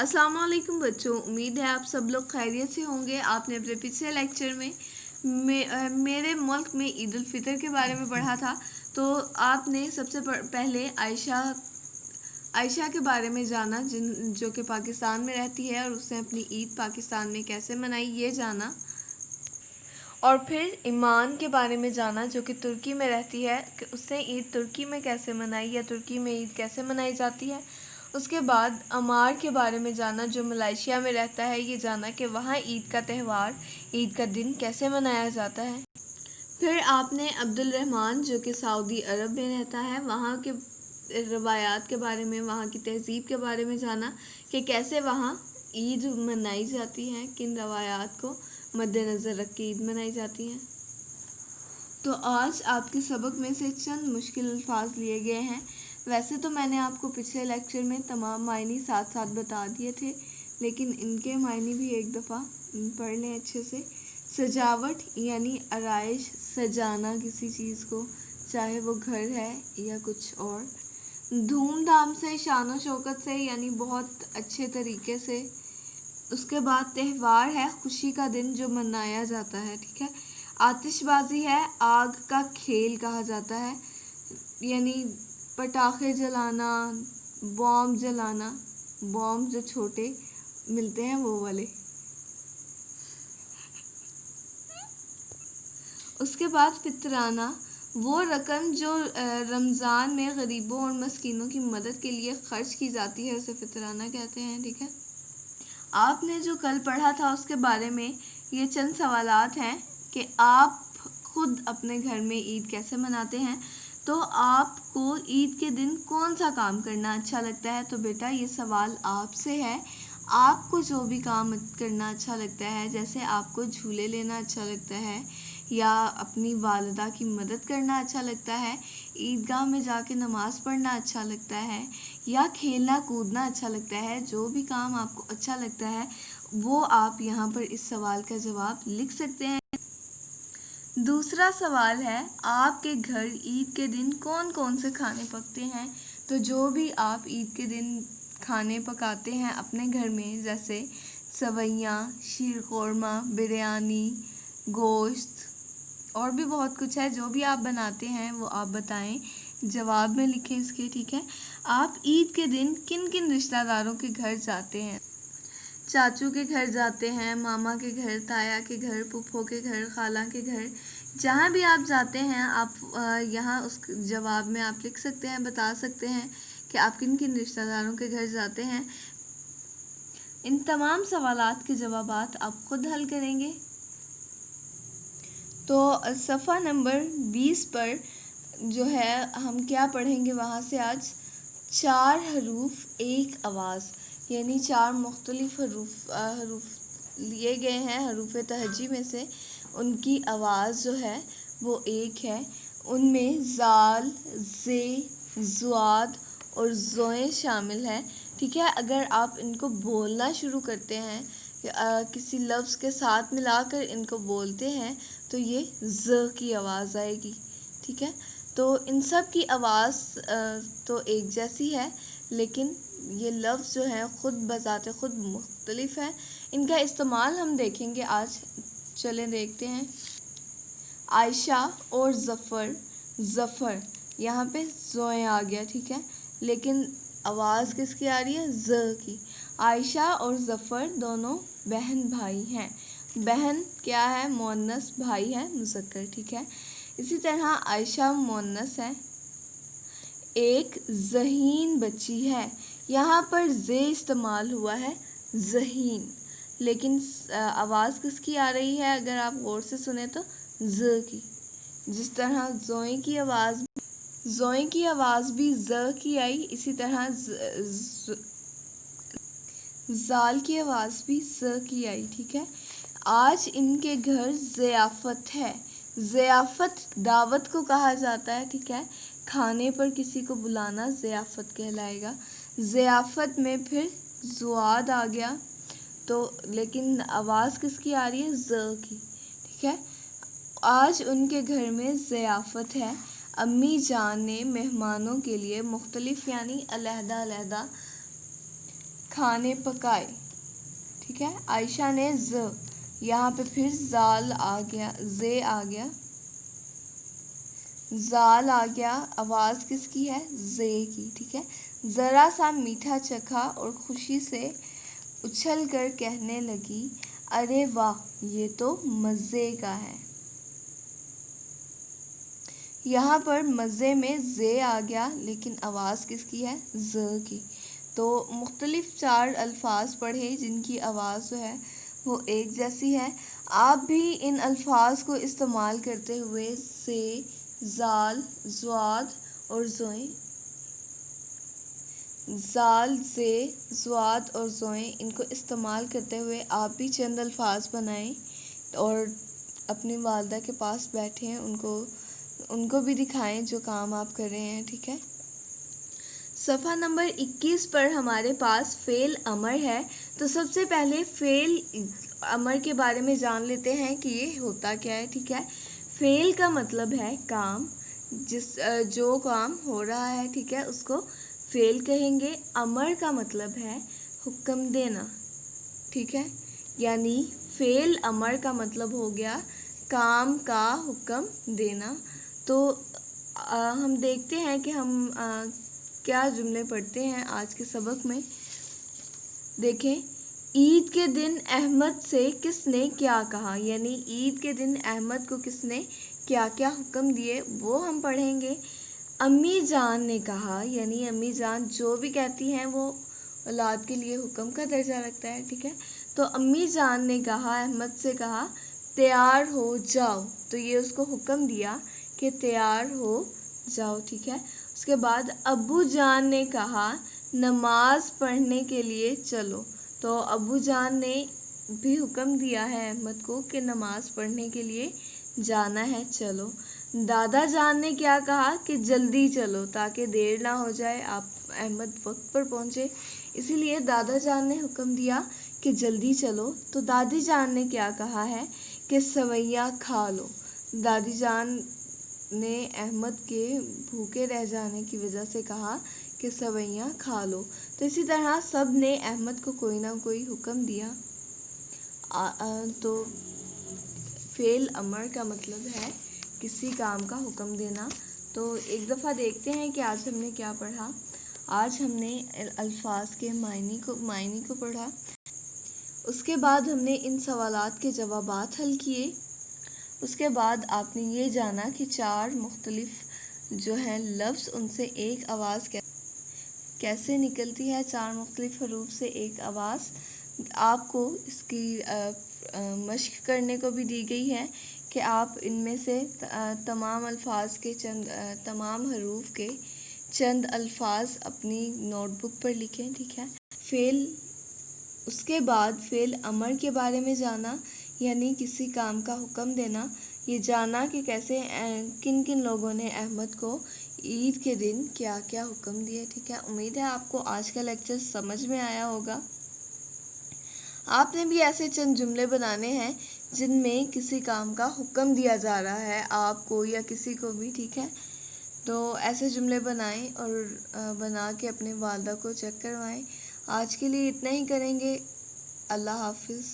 अस्सलाम वालेकुम बच्चों, उम्मीद है आप सब लोग खैरियत से होंगे। आपने अपने पिछले लेक्चर में मेरे मुल्क में ईद उल फितर के बारे में पढ़ा था। तो आपने सबसे पहले आयशा के बारे में जाना, जो कि पाकिस्तान में रहती है और उसने अपनी ईद पाकिस्तान में कैसे मनाई ये जाना। और फिर ईमान के बारे में जाना, जो कि तुर्की में रहती है, कि उसने ईद तुर्की में कैसे मनाई या तुर्की में ईद कैसे मनाई जाती है। उसके बाद अमार के बारे में जाना, जो मलेशिया में रहता है, ये जाना कि वहाँ ईद का त्यौहार, ईद का दिन कैसे मनाया जाता है। फिर आपने अब्दुल रहमान, जो कि सऊदी अरब में रहता है, वहाँ के रवायात के बारे में, वहाँ की तहज़ीब के बारे में जाना कि कैसे वहाँ ईद मनाई जाती है, किन रवायात को मद्देनज़र रख के ईद मनाई जाती है। तो आज आपके सबक में से चंद मुश्किल अल्फाज लिए गए हैं। वैसे तो मैंने आपको पिछले लेक्चर में तमाम मायने साथ साथ बता दिए थे, लेकिन इनके मायने भी एक दफ़ा पढ़ लें अच्छे से। सजावट यानी आराइश, सजाना किसी चीज़ को, चाहे वो घर है या कुछ और। धूमधाम से, शान शौकत से, यानी बहुत अच्छे तरीके से। उसके बाद त्यौहार है, खुशी का दिन जो मनाया जाता है, ठीक है। आतिशबाजी है, आग का खेल कहा जाता है, यानी पटाखे जलाना, बॉम्ब जलाना, बॉम्ब जो छोटे मिलते हैं वो वाले। उसके बाद फितराना, वो रकम जो रमज़ान में गरीबों और मस्कीनों की मदद के लिए खर्च की जाती है, उसे फितराना कहते हैं, ठीक है। आपने जो कल पढ़ा था उसके बारे में ये चंद सवालात हैं कि आप खुद अपने घर में ईद कैसे मनाते हैं। तो आपको ईद के दिन कौन सा काम करना अच्छा लगता है? तो बेटा ये सवाल आपसे है। आपको जो भी काम करना अच्छा लगता है, जैसे आपको झूले लेना अच्छा लगता है या अपनी वालिदा की मदद करना अच्छा लगता है, ईदगाह में जाके नमाज़ पढ़ना अच्छा लगता है या खेलना कूदना अच्छा लगता है, जो भी काम आपको अच्छा लगता है वो आप यहाँ पर इस सवाल का जवाब लिख सकते हैं। दूसरा सवाल है, आपके घर ईद के दिन कौन कौन से खाने पकते हैं? तो जो भी आप ईद के दिन खाने पकाते हैं अपने घर में, जैसे सवैयाँ, शीर ख़ोरमा, बिरयानी, गोश्त और भी बहुत कुछ है, जो भी आप बनाते हैं वो आप बताएं, जवाब में लिखें इसके, ठीक है। आप ईद के दिन किन किन रिश्तेदारों के घर जाते हैं? चाचू के घर जाते हैं, मामा के घर, ताया के घर, फूफो के घर, खाला के घर। जहाँ भी आप जाते हैं आप यहाँ उस जवाब में आप लिख सकते हैं, बता सकते हैं कि आप किन किन रिश्तेदारों के घर जाते हैं। इन तमाम सवालात के जवाबात आप खुद हल करेंगे। तो सफ़ा नंबर 20 पर जो है हम क्या पढ़ेंगे वहाँ से आज? 4 हरूफ एक आवाज़, यानी 4 मुख्तलिफ हरूफ लिए गए हैं हरूफ तहजी में से, उनकी आवाज़ जो है वो एक है। उनमें ज़ाल, ज़े, ज़ुआद और ज़ोए शामिल हैं, ठीक है। अगर आप इनको बोलना शुरू करते हैं, किसी लफ्ज़ के साथ मिलाकर इनको बोलते हैं तो ये ज़ की आवाज़ आएगी, ठीक है। तो इन सब की आवाज़ तो एक जैसी है, लेकिन ये लफ्ज़ जो है ख़ुद बज़ाते ख़ुद मुख्तलिफ है। इनका इस्तेमाल हम देखेंगे आज। चलें देखते हैं। आयशा और ज़फ़र, यहाँ पे ज़ोए आ गया, ठीक है, लेकिन आवाज़ किसकी आ रही है? ज़ की। आयशा और ज़फ़र दोनों बहन भाई हैं। बहन क्या है? मुअन्नस, भाई है मुज़क्कर, ठीक है। इसी तरह आयशा मुअन्नस है। एक ज़हीन बच्ची है, यहाँ पर ज़े इस्तेमाल हुआ है, ज़हीन, लेकिन आवाज़ किसकी आ रही है? अगर आप गौर से सुने तो ज़ की। जिस तरह ज़ोए की आवाज़ भी ज़ की आई, इसी तरह ज़ाल की आवाज़ भी ज़ की आई, ठीक है। आज इनके घर ज़ियाफ़त है। ज़ियाफ़त दावत को कहा जाता है, ठीक है। खाने पर किसी को बुलाना ज़ियाफ़त कहलाएगा। ज़ियाफ़त में फिर ज़ुआद आ गया, तो लेकिन आवाज़ किसकी आ रही है? ज़ की, ठीक है। आज उनके घर में ज़ियाफ़त है। अम्मी जान ने मेहमानों के लिए मुख्तलिफ़ यानी अलहदा अलहदा खाने पकाए, ठीक है। आयशा ने ज, यहाँ पे फिर जाल आ गया, जे आ गया, जाल आ गया, आवाज़ किसकी है, जे की, ठीक है। ज़रा सा मीठा चखा और खुशी से उछल कर कहने लगी, अरे वाह ये तो मज़े का है। यहाँ पर मज़े में जे आ गया, लेकिन आवाज़ किसकी है, ज की। तो मुख्तलिफ 4 अल्फाज पढ़े जिनकी आवाज़ जो है वो एक जैसी है। आप भी इन अल्फाज को इस्तेमाल करते हुए से, जाल, ज़्वाद और ज़ोएं, जाल, जे, ज़्वाद और ज़ोएं, इनको इस्तेमाल करते हुए आप भी चंद अल्फाज बनाएं और अपनी वालदा के पास बैठे हैं, उनको भी दिखाएं जो काम आप कर रहे हैं, ठीक है। सफ़ा नंबर 21 पर हमारे पास फ़ेल अमर है। तो सबसे पहले फ़ेल अमर के बारे में जान लेते हैं कि ये होता क्या है, ठीक है। फ़ेल का मतलब है काम, जो काम हो रहा है, ठीक है, उसको फ़ेल कहेंगे। अमर का मतलब है हुक्म देना, ठीक है। यानी फ़ेल अमर का मतलब हो गया काम का हुक्म देना। तो हम देखते हैं कि हम क्या जुमले पढ़ते हैं आज के सबक में। देखें, ईद के दिन अहमद से किसने क्या कहा, यानी ईद के दिन अहमद को किसने क्या क्या हुक्म दिए वो हम पढ़ेंगे। अम्मी जान ने कहा, यानी अम्मी जान जो भी कहती हैं वो औलाद के लिए हुक्म का दर्जा रखता है, ठीक है। तो अम्मी जान ने कहा, अहमद से कहा, तैयार हो जाओ। तो ये उसको हुक्म दिया कि तैयार हो जाओ, ठीक है। उसके बाद अब्बू जान ने कहा, नमाज पढ़ने के लिए चलो। तो अब्बू जान ने भी हुक्म दिया है अहमद को कि नमाज पढ़ने के लिए जाना है, चलो। दादा जान ने क्या कहा कि जल्दी चलो ताकि देर ना हो जाए, आप अहमद वक्त पर पहुँचे, इसीलिए दादा जान ने हुक्म दिया कि जल्दी चलो। तो दादी जान ने क्या कहा है कि सवैयाँ खा लो। दादी जान ने अहमद के भूखे रह जाने की वजह से कहा कि सवैयाँ खा लो। तो इसी तरह सब ने अहमद को कोई ना कोई हुक्म दिया। तो फ़ेल अमर का मतलब है किसी काम का हुक्म देना। तो एक दफ़ा देखते हैं कि आज हमने क्या पढ़ा। आज हमने अल्फाज के मायने को पढ़ा। उसके बाद हमने इन सवालात के जवाबात हल किए। उसके बाद आपने ये जाना कि 4 मुख्तलिफ जो हैं लफ्ज़, उनसे एक आवाज़ कैसे निकलती है, 4 मुख्तलिफ हरूफ से एक आवाज़। आपको इसकी मश्क करने को भी दी गई है कि आप इनमें से तमाम अल्फाज के तमाम हरूफ के चंद अल्फाज अपनी नोटबुक पर लिखें, ठीक है। उसके बाद फ़ेल अमर के बारे में जाना, यानी किसी काम का हुक्म देना। ये जाना कि कैसे किन किन लोगों ने अहमद को ईद के दिन क्या क्या हुक्म दिए, ठीक है। उम्मीद है आपको आज का लेक्चर समझ में आया होगा। आपने भी ऐसे चंद जुमले बनाने हैं जिनमें किसी काम का हुक्म दिया जा रहा है आपको या किसी को भी, ठीक है। तो ऐसे जुमले बनाएं और बना के अपने वालदा को चेक करवाएं। आज के लिए इतना ही करेंगे। अल्लाह हाफिज़।